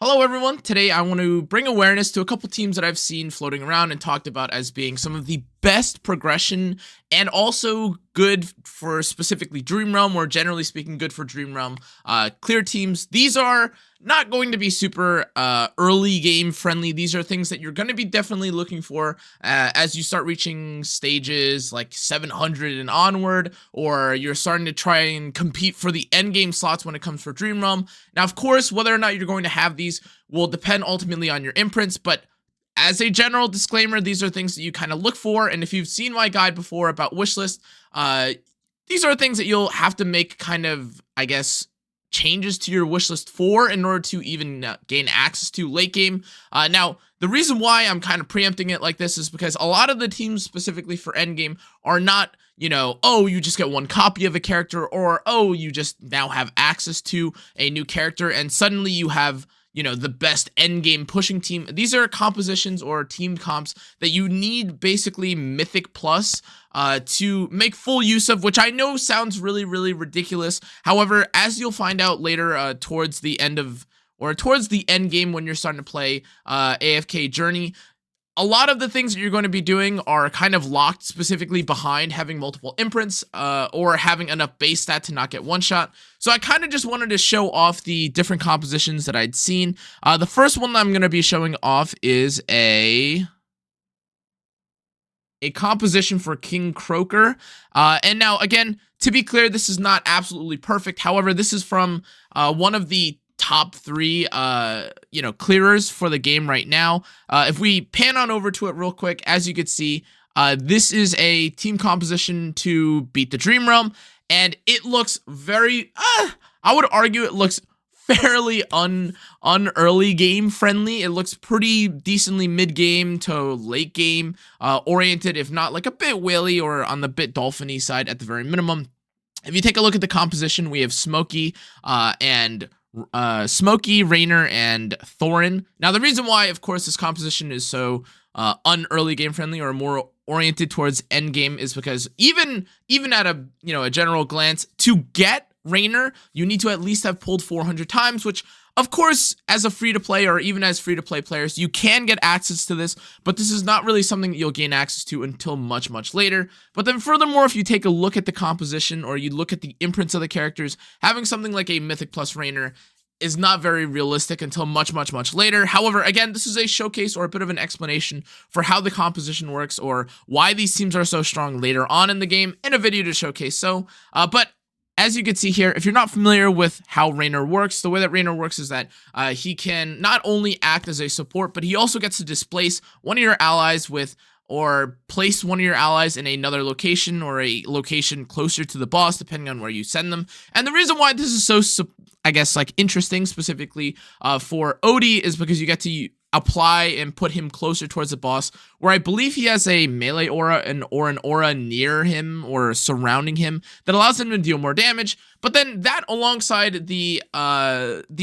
Hello everyone, today I want to bring awareness to a couple teams that I've seen floating around and talked about as being some of the best progression and also good for specifically Dream Realm, or generally speaking good for Dream Realm clear teams. These are not going to be super early game friendly. These are things that you're going to be definitely looking for as you start reaching stages like 700 and onward, or you're starting to try and compete for the end game slots when it comes for Dream Realm. Now, of course, whether or not you're going to have these will depend ultimately on your imprints, but as a general disclaimer, these are things that you kind of look for. And if you've seen my guide before about Wishlist, these are things that you'll have to make kind of, I guess, changes to your wishlist for in order to even gain access to late game. Now, the reason why I'm kind of preempting it like this is because a lot of the teams specifically for endgame are not, you know, oh, you just get one copy of a character, or oh, you just now have access to a new character and suddenly you have, you know, the best endgame pushing team. These are compositions or team comps that you need basically Mythic Plus to make full use of, which I know sounds really, really ridiculous. However, as you'll find out later towards the end of, or towards the end game when you're starting to play AFK Journey, a lot of the things that you're going to be doing are kind of locked specifically behind having multiple imprints or having enough base stat to not get one shot. So I kind of just wanted to show off the different compositions that I'd seen. The first one that I'm going to be showing off is a composition for King Kroer. And now, again, to be clear, this is not absolutely perfect. However, this is from one of the top three clearers for the game right now. If we pan on over to it real quick, as you can see, this is a team composition to beat the Dream Realm, and it looks very I would argue it looks fairly early game friendly. It looks pretty decently mid game to late game oriented, if not like a bit whaley or on the bit dolphiny side at the very minimum. If you take a look at the composition, we have Smokey, Rainer, and Thorin. Now, the reason why, of course, this composition is so early game friendly or more oriented towards end game is because even at a general glance, to get Rainer, you need to at least have pulled 400 times, which, of course, as a free-to-play or even as free-to-play players, you can get access to this, but this is not really something that you'll gain access to until much, much later. But then furthermore, if you take a look at the composition or you look at the imprints of the characters, having something like a Mythic Plus Rainer is not very realistic until much, much, much later. However, again, this is a showcase or a bit of an explanation for how the composition works or why these teams are so strong later on in the game in a video to showcase. So, but as you can see here, if you're not familiar with how Rainer works, the way that Rainer works is that he can not only act as a support, but he also gets to displace one of your allies with, or place one of your allies in another location or a location closer to the boss, depending on where you send them. And the reason why this is so, I guess, like interesting specifically for Odie is because you get to apply and put him closer towards the boss, where I believe he has a melee aura or an aura near him or surrounding him that allows him to deal more damage. But then that alongside the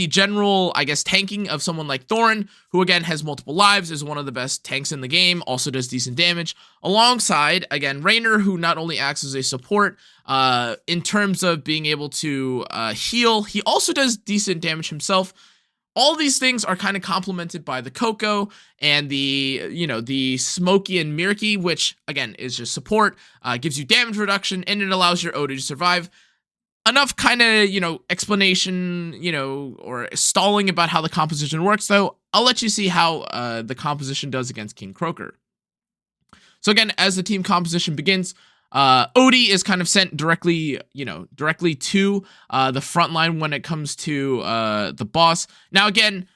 general, I guess, tanking of someone like Thorin, who again has multiple lives, is one of the best tanks in the game, also does decent damage, alongside, again, Rainer, who not only acts as a support in terms of being able to heal, he also does decent damage himself. All these things are kind of complemented by the Coco and the Smokey and Mirky, which again is just support, gives you damage reduction, and it allows your Odie to survive. Enough kind of, explanation, or stalling about how the composition works, though. I'll let you see how the composition does against King Kroer. So again, as the team composition begins, Odie is kind of sent directly to the front line when it comes to the boss. Now, again,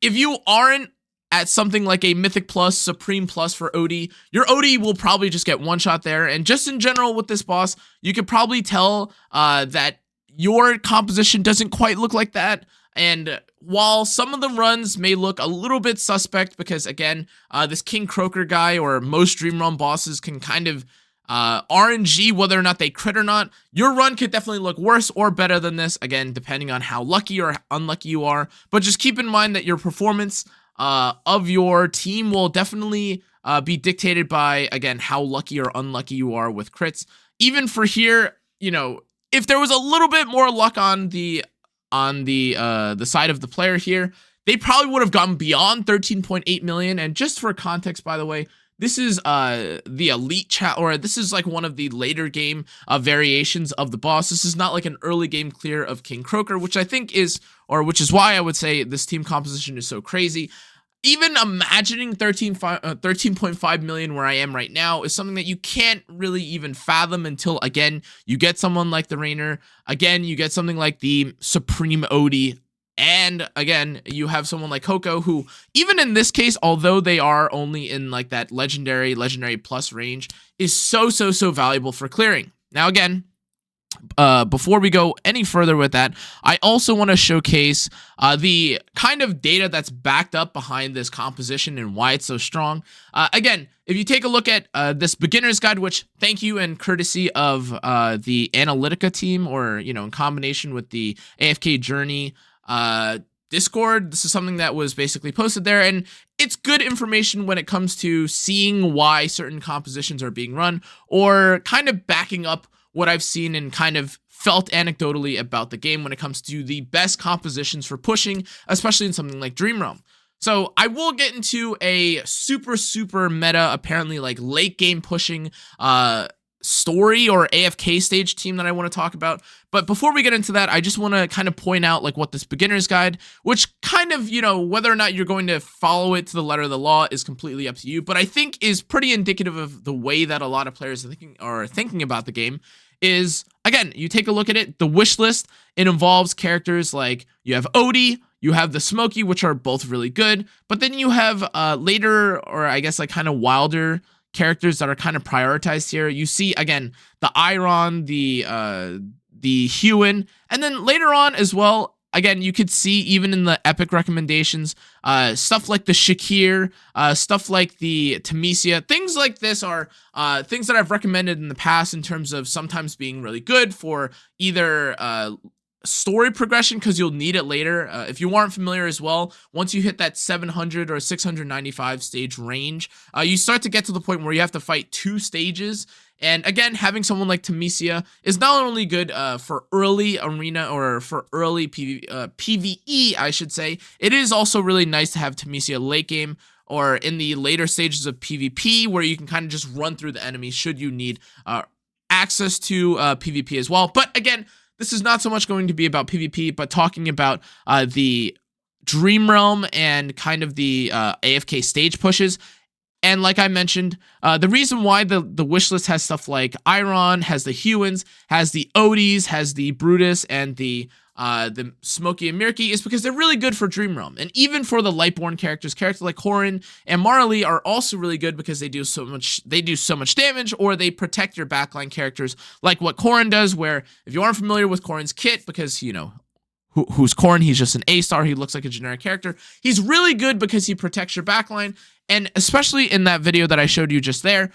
if you aren't at something like a Mythic Plus, Supreme Plus for Odie, your Odie will probably just get one shot there. And just in general with this boss, you could probably tell that your composition doesn't quite look like that. And while some of the runs may look a little bit suspect because, again, this King Kroer guy or most Dream Realm bosses can kind of RNG whether or not they crit or not, your run could definitely look worse or better than this, again, depending on how lucky or unlucky you are. But just keep in mind that your performance of your team will definitely be dictated by, again, how lucky or unlucky you are with crits. Even for here, if there was a little bit more luck on the side of the player here, they probably would have gone beyond 13.8 million. And just for context, by the way, this is the elite chat, or this is like one of the later game variations of the boss. This is not like an early game clear of King Kroer, which I think is, or which is why I would say this team composition is so crazy. Even imagining 13.5 million where I am right now is something that you can't really even fathom until, again, you get someone like the Rainer. Again, you get something like the Supreme Odie. And again, you have someone like Coco, who even in this case, although they are only in like that legendary plus range, is so valuable for clearing. Now, again, before we go any further with that, I also want to showcase the kind of data that's backed up behind this composition and why it's so strong. Again, if you take a look at this beginner's guide, which thank you and courtesy of the Analytica team, or, you know, in combination with the AFK Journey Discord, this is something that was basically posted there, and it's good information when it comes to seeing why certain compositions are being run, or kind of backing up what I've seen and kind of felt anecdotally about the game when it comes to the best compositions for pushing, especially in something like Dream Realm. So I will get into a super meta, apparently like late game pushing story or AFK stage team that I want to talk about. But before we get into that, I just want to kind of point out like what this beginner's guide, which kind of, you know, whether or not you're going to follow it to the letter of the law is completely up to you, but I think is pretty indicative of the way that a lot of players are thinking about the game. Is, again, you take a look at it, the wish list, it involves characters like, you have Odie, you have the Smokey, which are both really good, but then you have later, or I guess like kind of wilder characters that are kind of prioritized here. You see, again, the Iron, the Hewin, and then later on as well, again, you could see even in the epic recommendations, stuff like the Shakir, stuff like the Tamesia, things like this are things that I've recommended in the past in terms of sometimes being really good for either story progression, because you'll need it later. If you aren't familiar as well, once you hit that 700 or 695 stage range, you start to get to the point where you have to fight 2 stages. And again, having someone like Tamesia is not only good for early arena, or for early PvE, I should say, it is also really nice to have Tamesia late game, or in the later stages of PvP, where you can kind of just run through the enemy should you need access to PvP as well. But again, this is not so much going to be about PvP, but talking about the Dream Realm and kind of the AFK stage pushes. And like I mentioned, the reason why the wish list has stuff like Iron, has the Hewins, has the Odies, has the Brutus, and the Smokey and Mirky is because they're really good for Dream Realm. And even for the Lightborn characters like Kroer and Marley are also really good because they do so much damage, or they protect your backline characters like what Kroer does, where if you aren't familiar with Kroer's kit, because, you know, who's Kroer, he's just an A-star, he looks like a generic character. He's really good because he protects your backline, and especially in that video that I showed you just there,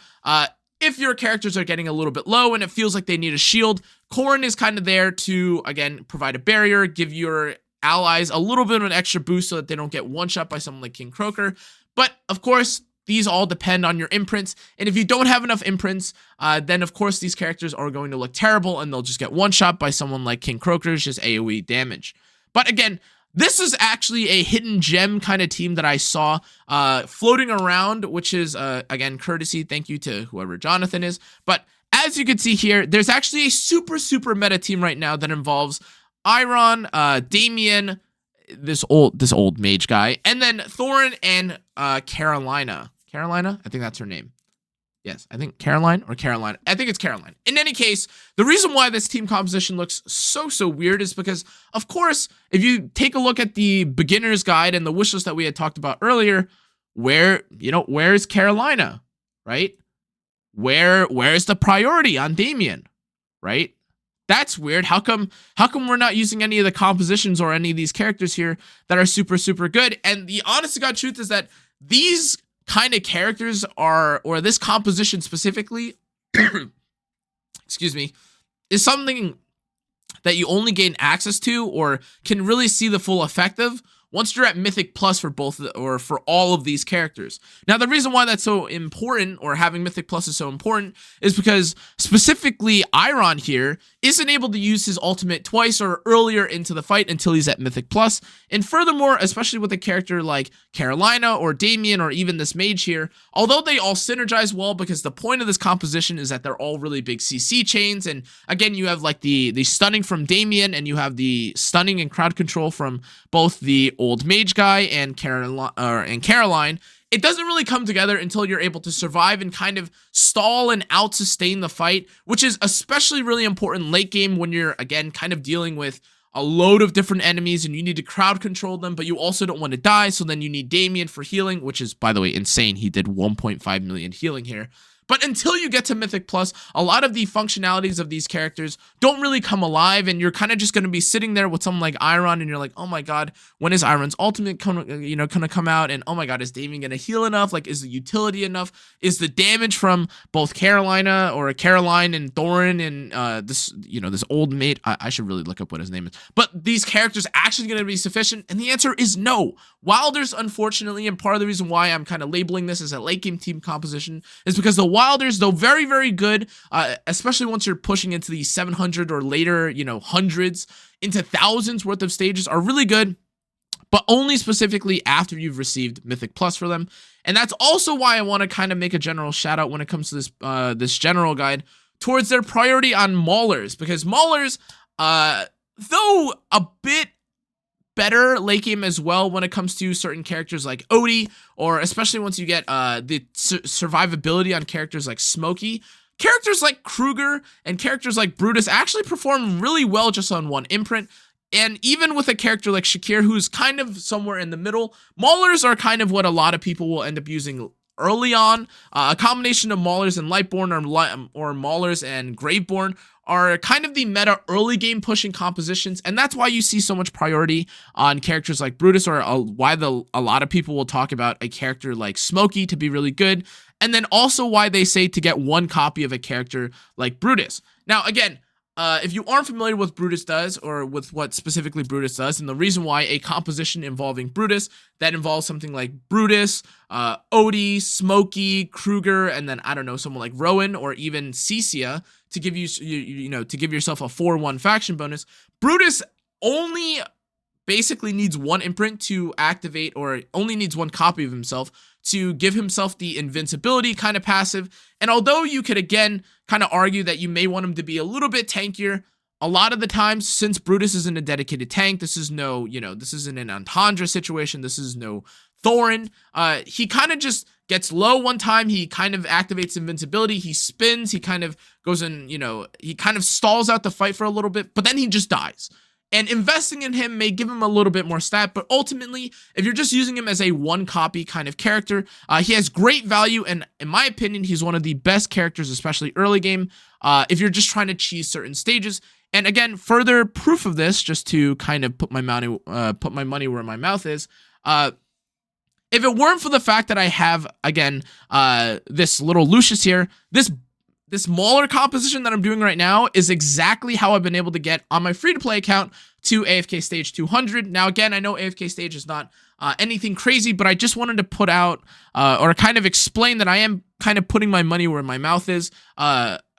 if your characters are getting a little bit low and it feels like they need a shield, Kroer is kind of there to, again, provide a barrier, give your allies a little bit of an extra boost so that they don't get one-shot by someone like King Kroer. But, of course, these all depend on your imprints, and if you don't have enough imprints, then, of course, these characters are going to look terrible, and they'll just get one-shot by someone like King Kroer's just AoE damage. But, again, this is actually a hidden gem kind of team that I saw floating around, which is, again, courtesy, thank you to whoever Jonathan is. But as you can see here, there's actually a super meta team right now that involves Iron, Damien, this old mage guy, and then Thorin and Carolina. Carolina? I think that's her name. Yes, I think Caroline or Carolina. I think it's Caroline. In any case, the reason why this team composition looks so weird is because, of course, if you take a look at the beginner's guide and the wish list that we had talked about earlier, where's Carolina, right? Where's the priority on Damien, right? That's weird. How come we're not using any of the compositions or any of these characters here that are super good? And the honest to God truth is that these kind of characters are, or this composition specifically, excuse me, is something that you only gain access to or can really see the full effect of once you're at Mythic Plus for for all of these characters. Now, the reason why that's so important, or having Mythic Plus is so important, is because specifically Iron here isn't able to use his ultimate twice or earlier into the fight until he's at Mythic Plus. And furthermore, especially with a character like Carolina or Damien or even this mage here, although they all synergize well because the point of this composition is that they're all really big CC chains, and again, you have like the stunning from Damien, and you have the stunning and crowd control from both the old mage guy and Caroline. It doesn't really come together until you're able to survive and kind of stall and out-sustain the fight, which is especially really important late game when you're, again, kind of dealing with a load of different enemies and you need to crowd control them, but you also don't want to die, so then you need Damien for healing, which is, by the way, insane. He did 1.5 million healing here. But until you get to Mythic Plus, a lot of the functionalities of these characters don't really come alive, and you're kind of just going to be sitting there with someone like Iron, and you're like, oh my god, when is Iron's ultimate gonna come out? And oh my god, is Damien gonna heal enough? Like, is the utility enough? Is the damage from both Caroline and Thorin and this old mate? I should really look up what his name is. But these characters actually going to be sufficient? And the answer is no. Wilders, unfortunately, and part of the reason why I'm kind of labeling this as a late game team composition is because the Wilders, though very, very good, especially once you're pushing into the 700 or later, hundreds into thousands worth of stages, are really good, but only specifically after you've received Mythic Plus for them. And that's also why I want to kind of make a general shout out when it comes to this general guide towards their priority on Maulers, because Maulers, though a bit better late game as well when it comes to certain characters like Odie, or especially once you get the survivability on characters like Smokey, characters like Kroer and characters like Brutus actually perform really well just on one imprint. And even with a character like Shakir, who's kind of somewhere in the middle, Maulers are kind of what a lot of people will end up using early on. A combination of Maulers and Lightborn or Maulers and Graveborn are kind of the meta early game pushing compositions, and that's why you see so much priority on characters like Brutus, or why a lot of people will talk about a character like Smokey to be really good, and then also why they say to get one copy of a character like Brutus. Now, again, if you aren't familiar with what Brutus does, or with what specifically Brutus does, and the reason why a composition involving Brutus that involves something like Brutus, Odie, Smokey, Kroer, and then I don't know, someone like Rowan or even Cecia to give to give yourself a 4-1 faction bonus. Brutus only basically needs one imprint to activate, or only needs one copy of himself to give himself the invincibility kind of passive. And although you could again kind of argue that you may want him to be a little bit tankier, a lot of the times, since Brutus isn't a dedicated tank, this is no, this isn't an Antandra situation, this is no Thorin, he kind of just gets low one time, he kind of activates invincibility, he spins, he kind of goes in, he kind of stalls out the fight for a little bit, but then he just dies. And investing in him may give him a little bit more stat, but ultimately, if you're just using him as a one copy kind of character, he has great value, and in my opinion, he's one of the best characters, especially early game, if you're just trying to cheese certain stages. And again, further proof of this, just to kind of put my money where my mouth is, if it weren't for the fact that I have, again, this little Lucius here, this Mauler composition that I'm doing right now is exactly how I've been able to get on my free-to-play account to AFK Stage 200. Now, again, I know AFK Stage is not anything crazy, but I just wanted to put out or kind of explain that I am kind of putting my money where my mouth is.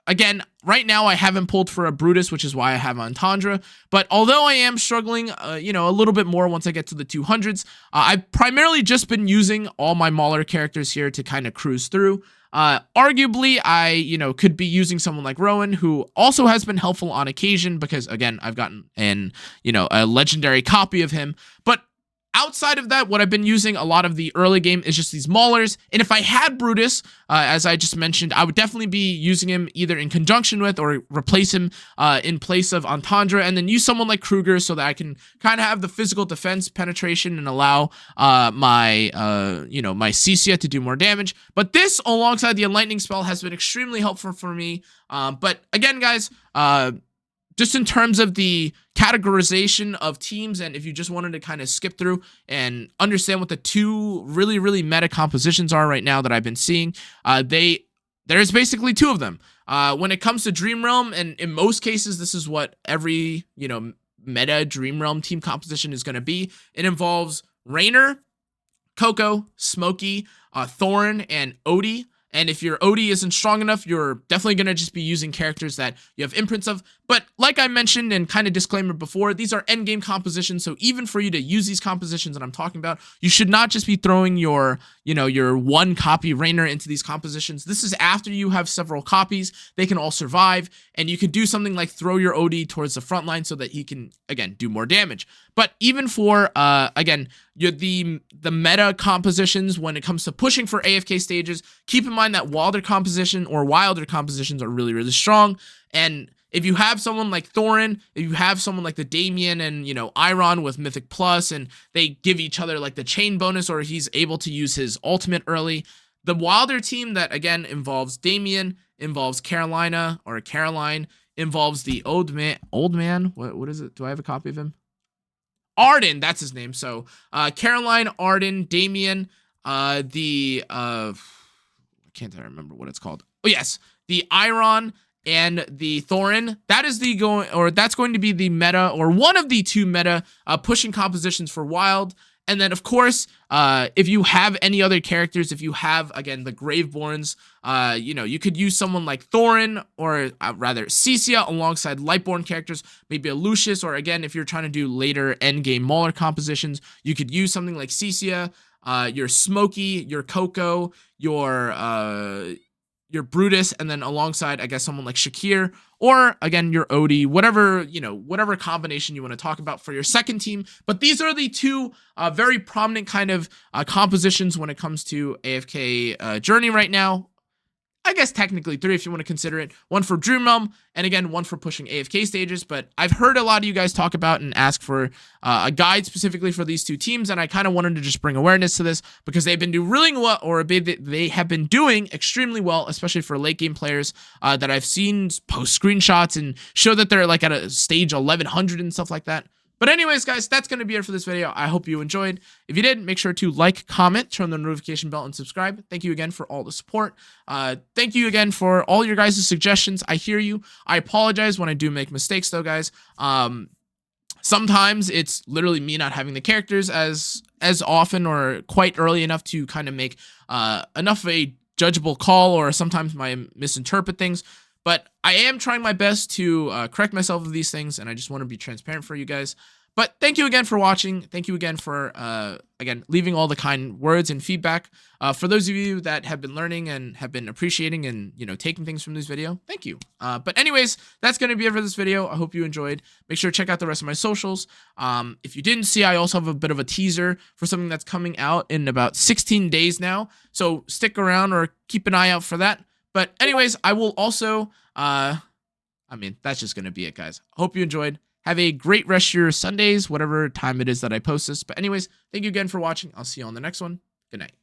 Again, right now I haven't pulled for a Brutus, which is why I have Antandra, but although I am struggling, a little bit more once I get to the 200s, I've primarily just been using all my Mauler characters here to kind of cruise through. Arguably, I, could be using someone like Rowan, who also has been helpful on occasion because, again, I've gotten a legendary copy of him. But outside of that, what I've been using a lot of the early game is just these Maulers. And if I had Brutus, as I just mentioned, I would definitely be using him either in conjunction with or replace him in place of Antandra, and then use someone like Kroer so that I can kind of have the physical defense penetration and allow my Cecia to do more damage. But this, alongside the Enlightening spell, has been extremely helpful for me. But again, guys, just in terms of the categorization of teams, and if you just wanted to kind of skip through and understand what the two really, really meta compositions are right now that I've been seeing, there's basically two of them. When it comes to Dream Realm, and in most cases, this is what every, meta Dream Realm team composition is going to be. It involves Raynor, Coco, Smokey, Thorin, and Odie. And if your OD isn't strong enough, you're definitely going to just be using characters that you have imprints of. But like I mentioned and kind of disclaimer before, these are endgame compositions. So even for you to use these compositions that I'm talking about, you should not just be throwing your, your one copy Rainer into these compositions. This is after you have several copies. They can all survive. And you could do something like throw your OD towards the front line so that he can, again, do more damage. But even for, again, the meta compositions when it comes to pushing for AFK stages, keep in mind that wilder compositions are really, really strong. And if you have someone like Thorin, if you have someone like the Damien and, Iron with Mythic Plus, and they give each other like the chain bonus, or he's able to use his ultimate early, the wilder team that, again, involves Damien, involves Caroline, involves the old man. What is it? Do I have a copy of him? Arden, that's his name. So, Caroline, Arden, Damien, can't I remember what it's called? Oh, yes, the Iron and the Thorin. That's going to be the meta, or one of the two meta pushing compositions for Wild. And then, of course, if you have any other characters, if you have, again, the Graveborns, you could use someone like Thorin, or rather Cisia, alongside Lightborn characters, maybe a Lucius, or again, if you're trying to do later endgame Mauler compositions, you could use something like Cisia, your Smokey, your Coco, your Brutus, and then alongside, I guess, someone like Shakir, or again, your Odie, whatever combination you want to talk about for your second team. But these are the two very prominent kind of compositions when it comes to AFK Journey right now. I guess technically 3 if you want to consider it. One for Dream Realm, and again, one for pushing AFK stages. But I've heard a lot of you guys talk about and ask for a guide specifically for these two teams, and I kind of wanted to just bring awareness to this because they've been doing really well, or they have been doing extremely well, especially for late game players that I've seen post screenshots and show that they're like at a stage 1100 and stuff like that. But anyways, guys, that's going to be it for this video. I hope you enjoyed. If you did, make sure to like, comment, turn on the notification bell, and subscribe. Thank you again for all the support. Thank you again for all your guys' suggestions. I hear you. I apologize when I do make mistakes, though, guys. Sometimes it's literally me not having the characters as often or quite early enough to kind of make enough of a judgeable call, or sometimes I misinterpret things. But I am trying my best to correct myself of these things, and I just want to be transparent for you guys. But thank you again for watching. Thank you again for, again, leaving all the kind words and feedback. For those of you that have been learning and have been appreciating and, taking things from this video, thank you. But anyways, that's going to be it for this video. I hope you enjoyed. Make sure to check out the rest of my socials. If you didn't see, I also have a bit of a teaser for something that's coming out in about 16 days now. So stick around or keep an eye out for that. But anyways, I will also, that's just going to be it, guys. Hope you enjoyed. Have a great rest of your Sundays, whatever time it is that I post this. But anyways, thank you again for watching. I'll see you on the next one. Good night.